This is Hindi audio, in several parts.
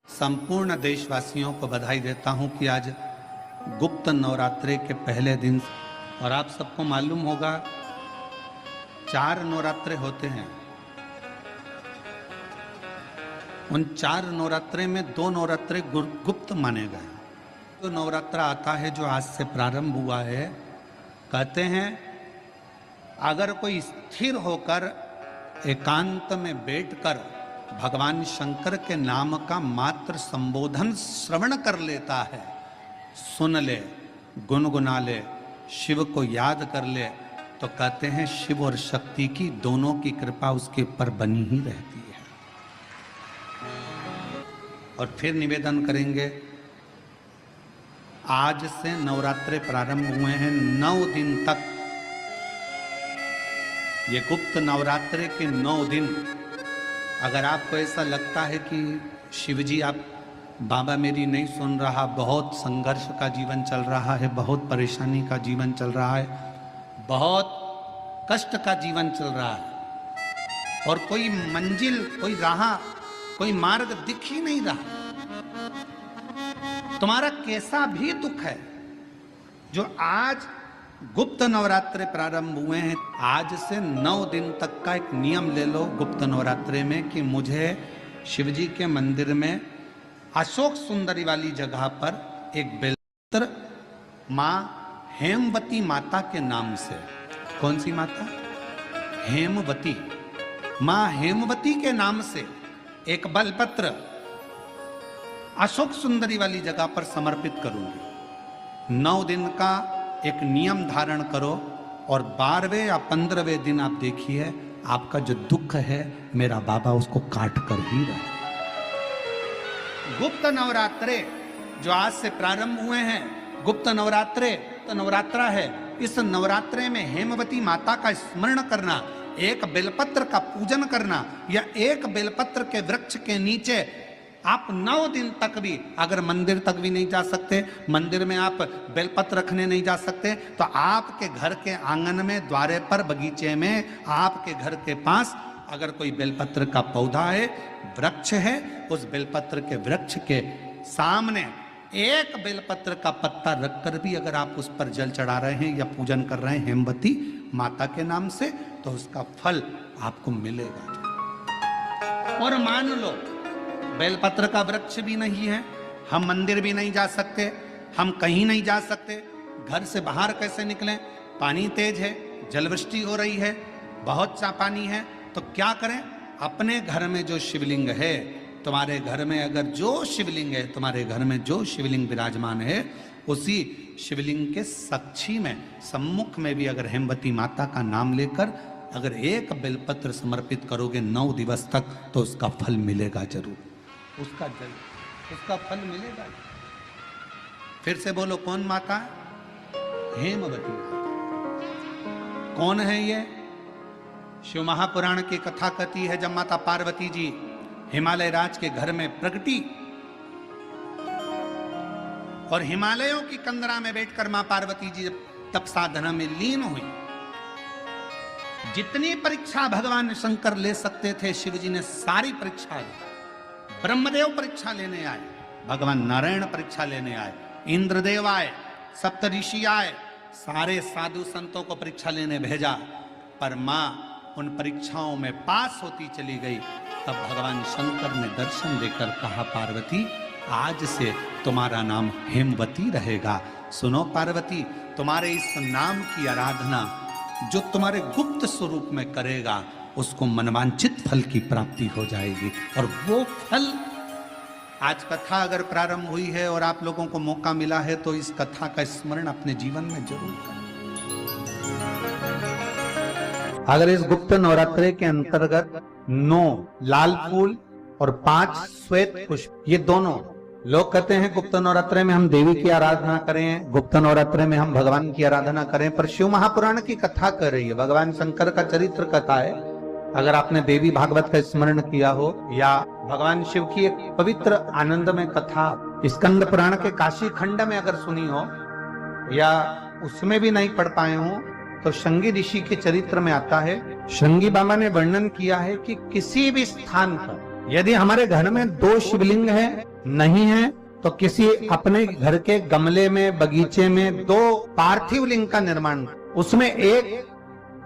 संपूर्ण देशवासियों को बधाई देता हूं कि आज गुप्त नवरात्रे के पहले दिन, और आप सबको मालूम होगा 4 नवरात्रे होते हैं। उन 4 नवरात्रे में 2 नवरात्रे गुप्त माने गए। जो नवरात्रा आता है जो आज से प्रारंभ हुआ है, कहते हैं अगर कोई स्थिर होकर एकांत में बैठकर भगवान शंकर के नाम का मात्र संबोधन श्रवण कर लेता है, सुन ले, गुनगुना ले, शिव को याद कर ले, तो कहते हैं शिव और शक्ति की दोनों की कृपा उसके ऊपर बनी ही रहती है। और फिर निवेदन करेंगे, आज से नवरात्रे प्रारंभ हुए हैं, 9 दिन तक। ये गुप्त नवरात्रे के 9 दिन, अगर आपको ऐसा लगता है कि शिवजी आप बाबा मेरी नहीं सुन रहा, बहुत संघर्ष का जीवन चल रहा है, बहुत परेशानी का जीवन चल रहा है, बहुत कष्ट का जीवन चल रहा है और कोई मंजिल, कोई राह, कोई मार्ग दिख ही नहीं रहा, तुम्हारा कैसा भी दुख है, जो आज गुप्त नवरात्रे प्रारंभ हुए हैं, आज से 9 दिन तक का एक नियम ले लो गुप्त नवरात्रे में कि मुझे शिवजी के मंदिर में अशोक सुंदरी वाली जगह पर एक बेलपत्र माँ हेमवती माता के नाम से, कौन सी माता? हेमवती, माँ हेमवती के नाम से एक बेलपत्र अशोक सुंदरी वाली जगह पर समर्पित करूंगी। 9 दिन का एक नियम धारण करो और 12वें या 15वें दिन आप देखिए आपका जो दुख है मेरा बाबा उसको काट कर ही रहा। गुप्त नवरात्रे जो आज से प्रारंभ हुए हैं, गुप्त नवरात्रे तो नवरात्रा है, इस नवरात्रे में हेमवती माता का स्मरण करना, एक बेलपत्र का पूजन करना, या एक बेलपत्र के वृक्ष के नीचे आप 9 दिन तक भी, अगर मंदिर तक भी नहीं जा सकते, मंदिर में आप बेलपत्र रखने नहीं जा सकते, तो आपके घर के आंगन में, द्वारे पर, बगीचे में, आपके घर के पास अगर कोई बेलपत्र का पौधा है, वृक्ष है, उस बेलपत्र के वृक्ष के सामने एक बेलपत्र का पत्ता रखकर भी अगर आप उस पर जल चढ़ा रहे हैं या पूजन कर रहे हैं हेमवती माता के नाम से, तो उसका फल आपको मिलेगा। और मान लो बेलपत्र का वृक्ष भी नहीं है, हम मंदिर भी नहीं जा सकते, हम कहीं नहीं जा सकते, घर से बाहर कैसे निकलें, पानी तेज है, जलवृष्टि हो रही है, बहुत सा पानी है, तो क्या करें? अपने घर में जो शिवलिंग है, तुम्हारे घर में अगर जो शिवलिंग है, तुम्हारे घर में जो शिवलिंग विराजमान है, उसी शिवलिंग के साक्षी में, सम्मुख में भी अगर हेमवती माता का नाम लेकर अगर एक बेलपत्र समर्पित करोगे 9 दिवस तक, तो उसका फल मिलेगा जरूर, उसका जल, उसका फल मिलेगा। फिर से बोलो, कौन माता? हेमवती माता। कौन है ये? शिव महापुराण की कथा कहती है, जब माता पार्वती जी हिमालय राज के घर में प्रगटी और हिमालयों की कंदरा में बैठकर मां पार्वती जी तप साधना में लीन हुई, जितनी परीक्षा भगवान शंकर ले सकते थे शिव जी ने सारी परीक्षा ली। ब्रह्मदेव परीक्षा लेने आए, भगवान नारायण परीक्षा लेने आए, इंद्रदेव आए, सप्तऋषि आए, सारे साधु संतों को परीक्षा लेने भेजा, पर मां उन परीक्षाओं में पास होती चली गई। तब भगवान शंकर ने दर्शन देकर कहा, पार्वती आज से तुम्हारा नाम हेमवती रहेगा। सुनो पार्वती, तुम्हारे इस नाम की आराधना जो तुम्हारे गुप्त स्वरूप में करेगा, उसको मनवांचित फल की प्राप्ति हो जाएगी। और वो फल, आज कथा अगर प्रारंभ हुई है और आप लोगों को मौका मिला है, तो इस कथा का स्मरण अपने जीवन में जरूर करें। अगर इस गुप्त नवरात्रे के अंतर्गत 9 लाल फूल और 5 श्वेत पुष्प, ये दोनों, लोग कहते हैं गुप्त नवरात्रे में हम देवी की आराधना करें, गुप्त नवरात्रे में हम भगवान की आराधना करें, पर शिव महापुराण की कथा कर रही है, भगवान शंकर का चरित्र कथा है। अगर आपने देवी भागवत का स्मरण किया हो, या भगवान शिव की एक पवित्र आनंदमय कथा स्कंद पुराण के काशी खंड में अगर सुनी हो, या उसमें भी नहीं पढ़ पाए हो, तो शंगी ऋषि के चरित्र में आता है, शंगी बाबा ने वर्णन किया है कि किसी भी स्थान पर यदि हमारे घर में 2 शिवलिंग है नहीं है तो किसी अपने घर के गमले में, बगीचे में 2 पार्थिव लिंग का निर्माण, उसमें एक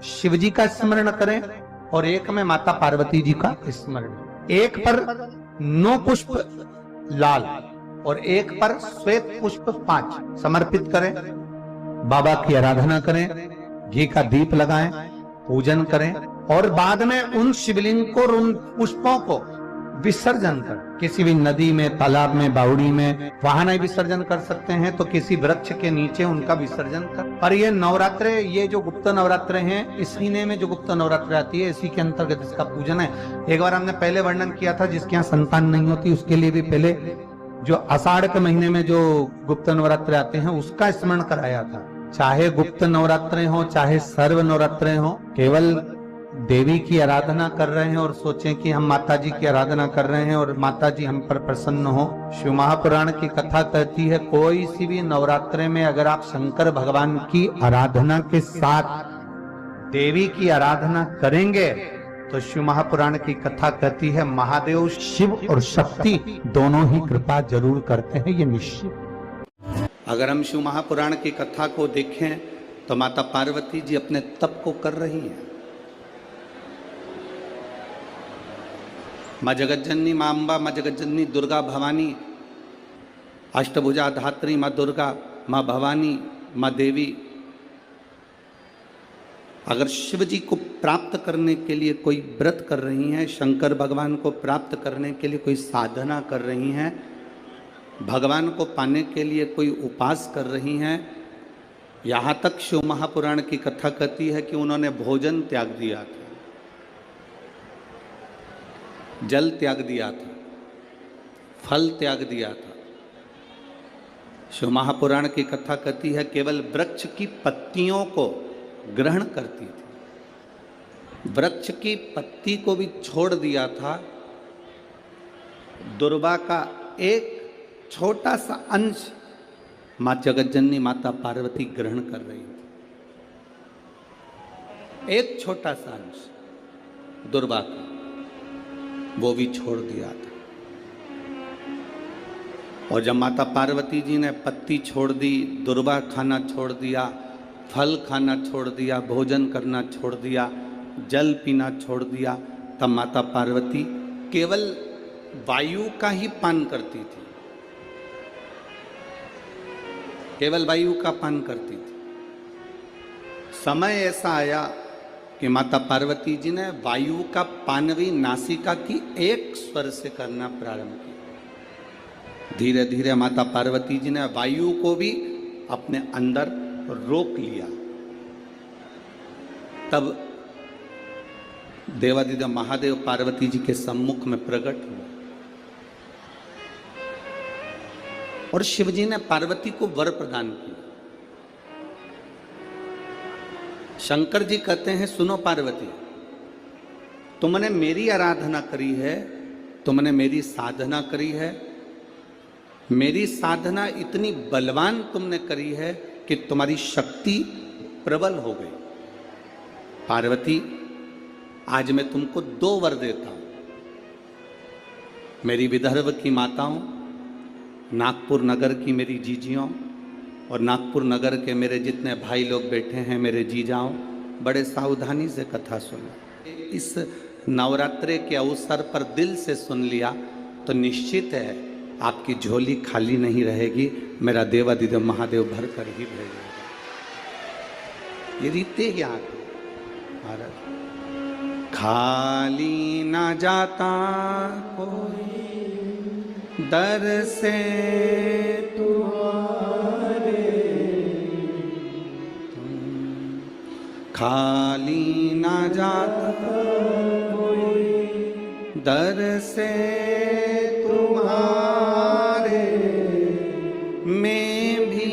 शिव जी का स्मरण करें और एक में माता पार्वती जी का स्मरण। एक पर 9 पुष्प लाल और एक पर श्वेत पुष्प 5 समर्पित करें। बाबा की आराधना करें, घी का दीप लगाएं, पूजन करें और बाद में उन शिवलिंग को और उन पुष्पों को विसर्जन कर, किसी भी नदी में, तालाब में, बावड़ी में, वहां नहीं विसर्जन कर सकते हैं तो किसी वृक्ष के नीचे उनका विसर्जन कर। और ये नवरात्रे, ये जो गुप्त नवरात्रे हैं, इस महीने में जो गुप्त नवरात्रे आती है इसी के अंतर्गत इसका पूजन है। एक बार हमने पहले वर्णन किया था, जिसके यहाँ संतान नहीं होती उसके लिए भी पहले जो आषाढ़ के महीने में जो गुप्त नवरात्रे आते हैं उसका स्मरण कराया था। चाहे गुप्त नवरात्रे हो चाहे सर्व नवरात्रे हो, केवल देवी की आराधना कर रहे हैं और सोचें कि हम माता जी की आराधना कर रहे हैं और माता जी हम पर प्रसन्न हो। शिव महापुराण की कथा कहती है, कोई सी भी नवरात्रे में अगर आप शंकर भगवान की आराधना के साथ देवी की आराधना करेंगे तो शिव महापुराण की कथा कहती है महादेव, शिव और शक्ति दोनों ही कृपा जरूर करते हैं, ये निश्चित। अगर हम शिव महापुराण की कथा को देखें तो माता पार्वती जी अपने तप को कर रही हैं। माँ जगज्जननी, माँ अम्बा, माँ जगज्जननी दुर्गा भवानी, अष्टभुजा धात्री माँ दुर्गा, माँ भवानी, माँ देवी, अगर शिव जी को प्राप्त करने के लिए कोई व्रत कर रही हैं, शंकर भगवान को प्राप्त करने के लिए कोई साधना कर रही हैं, भगवान को पाने के लिए कोई उपास कर रही हैं, यहाँ तक शिव महापुराण की कथा कहती है कि उन्होंने भोजन त्याग दिया था, जल त्याग दिया था, फल त्याग दिया था। शिव महापुराण की कथा कहती है केवल वृक्ष की पत्तियों को ग्रहण करती थी, वृक्ष की पत्ती को भी छोड़ दिया था। दुर्वा का एक छोटा सा अंश माँ जगज्जननी माता पार्वती ग्रहण कर रही थी, एक छोटा सा अंश दुर्वा का, वो भी छोड़ दिया था। और जब माता पार्वती जी ने पत्ती छोड़ दी, दुर्वा खाना छोड़ दिया, फल खाना छोड़ दिया, भोजन करना छोड़ दिया, जल पीना छोड़ दिया, तब माता पार्वती केवल वायु का ही पान करती थी, केवल वायु का पान करती थी। समय ऐसा आया कि माता पार्वती जी ने वायु का पान भी नासिका की एक स्वर से करना प्रारंभ किया। धीरे धीरे माता पार्वती जी ने वायु को भी अपने अंदर रोक लिया। तब देवादिदेव महादेव पार्वती जी के सम्मुख में प्रकट हुआ और शिव जी ने पार्वती को वर प्रदान किया। शंकर जी कहते हैं, सुनो पार्वती, तुमने मेरी आराधना करी है, तुमने मेरी साधना करी है, मेरी साधना इतनी बलवान तुमने करी है कि तुम्हारी शक्ति प्रबल हो गई। पार्वती, आज मैं तुमको 2 वर देता हूं। मेरी विदर्भ की माताओं, नागपुर नगर की मेरी जीजियों और नागपुर नगर के मेरे जितने भाई लोग बैठे हैं, मेरे जीजाओं, बड़े सावधानी से कथा सुनो। इस नवरात्रे के अवसर पर दिल से सुन लिया तो निश्चित है आपकी झोली खाली नहीं रहेगी, मेरा देवादिदेव महादेव भर कर ही भेजेगा। ये रीते यहाँ की भारत, खाली ना जाता कोई दर से तुम्हारे, खाली ना जाता कोई दर से तुम्हारे, मैं भी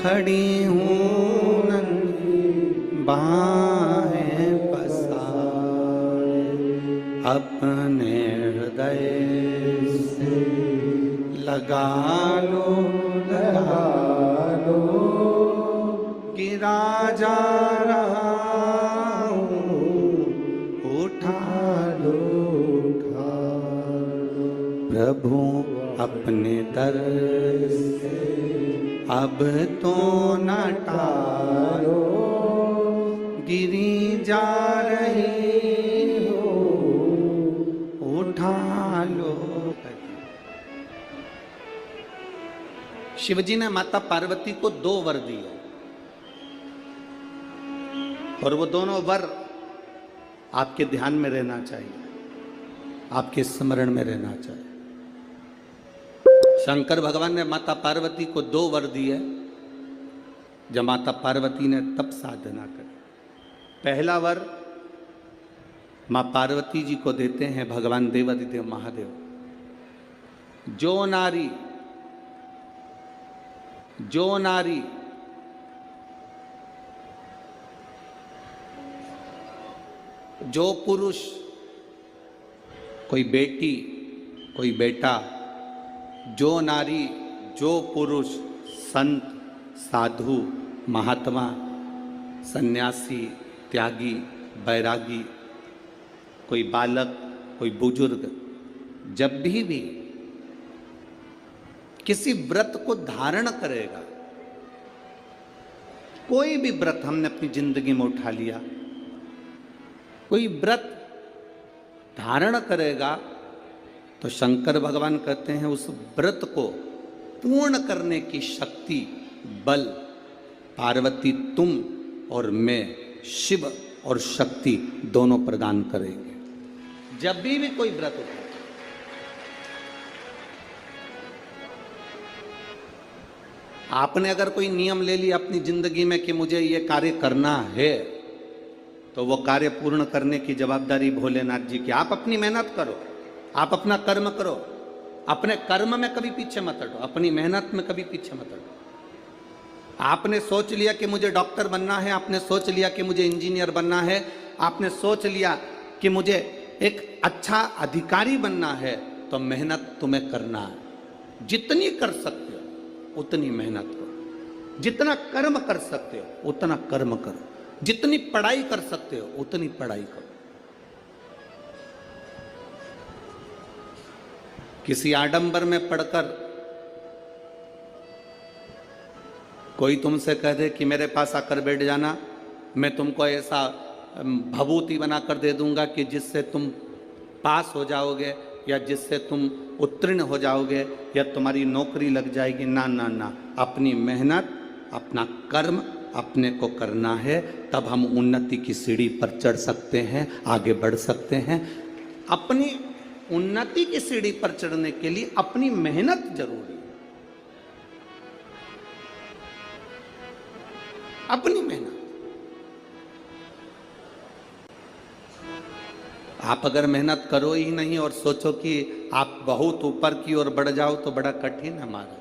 खड़ी हूँ नन्ही बाहें पसारे, अपने हृदय से लगा लो कि राजा रहा हूँ, उठा लो प्रभु अपने दर से अब तो न टालो, गिरी जा रही हो उठा लो। शिवजी ने माता पार्वती को 2 वर दिए और वो दोनों वर आपके ध्यान में रहना चाहिए, आपके स्मरण में रहना चाहिए। शंकर भगवान ने माता पार्वती को 2 वर दिए जब माता पार्वती ने तप साधना करी। पहला वर मां पार्वती जी को देते हैं भगवान देवादिदेव महादेव, जो नारी जो पुरुष, कोई बेटी कोई बेटा, जो नारी जो पुरुष, संत साधु महात्मा सन्यासी त्यागी बैरागी, कोई बालक कोई बुजुर्ग, जब भी किसी व्रत को धारण करेगा, कोई भी व्रत हमने अपनी जिंदगी में उठा लिया, कोई व्रत धारण करेगा तो शंकर भगवान कहते हैं उस व्रत को पूर्ण करने की शक्ति बल पार्वती तुम और मैं शिव और शक्ति दोनों प्रदान करेंगे। जब भी कोई व्रत उठा, आपने अगर कोई नियम ले लिया अपनी जिंदगी में कि मुझे ये कार्य करना है, तो वो कार्य पूर्ण करने की जवाबदारी भोलेनाथ जी की। आप अपनी मेहनत करो, आप अपना कर्म करो, अपने कर्म में कभी पीछे मत हटो, अपनी मेहनत में कभी पीछे मत हटो। आपने सोच लिया कि मुझे डॉक्टर बनना है, आपने सोच लिया कि मुझे इंजीनियर बनना है, आपने सोच लिया कि मुझे एक अच्छा अधिकारी बनना है, तो मेहनत तुम्हें करना है। जितनी कर सकते हो उतनी मेहनत करो, जितना कर्म कर सकते हो उतना कर्म करो, जितनी पढ़ाई कर सकते हो उतनी पढ़ाई करो। किसी आडंबर में पढ़कर कोई तुमसे कह दे कि मेरे पास आकर बैठ जाना, मैं तुमको ऐसा भभूति बनाकर दे दूंगा कि जिससे तुम पास हो जाओगे या जिससे तुम उत्तीर्ण हो जाओगे या तुम्हारी नौकरी लग जाएगी। ना ना ना, अपनी मेहनत अपना कर्म अपने को करना है, तब हम उन्नति की सीढ़ी पर चढ़ सकते हैं, आगे बढ़ सकते हैं। अपनी उन्नति की सीढ़ी पर चढ़ने के लिए अपनी मेहनत जरूरी है, अपनी मेहनत। आप अगर मेहनत करो ही नहीं और सोचो कि आप बहुत ऊपर की ओर बढ़ जाओ तो बड़ा कठिन है हमारा।